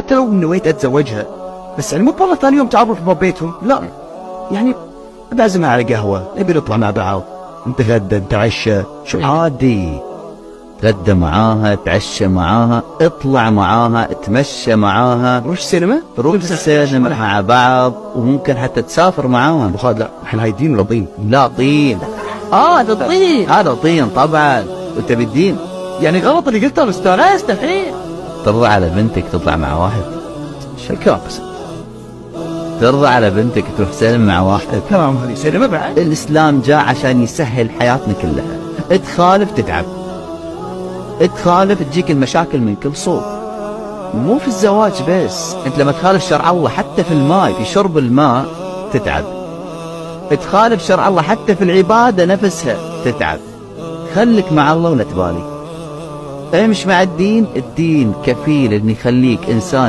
حتى لو نويت اتزوجها، بس يعني مو والله ثاني يوم تعرف ببيتهم، لا يعني بعزمها على قهوة، نبي نطلع مع بعض، نتغدى نتعشى، شو عادي. تغدى معاها، تعشى معاها، اطلع معاها، اتمشى معاها، نروح السينما؟ روح السينما مع بعض، وممكن حتى تسافر معاها. ابو خالد لا، احنا هاي دين ولا طين؟ لا طين. هذا طين. هذا طين طبعا. وانت بالدين يعني غلط اللي قلته الاستاذ، لا يستحيل. ترضى على بنتك تطلع مع واحد؟ شو الكلام بس؟ ترضى على بنتك تروح سينما مع واحد؟ الكلام هذه سينما بعد؟ الإسلام جاء عشان يسهل حياتنا كلها. تخالف تتعب، تخالف تجيك المشاكل من كل صوب، مو في الزواج بس. انت لما تخالف شرع الله حتى في الماء، في شرب الماء تتعب. تخالف شرع الله حتى في العبادة نفسها تتعب. خليك مع الله ولا تبالي. امش مع الدين، الدين كفيل ان يخليك انسان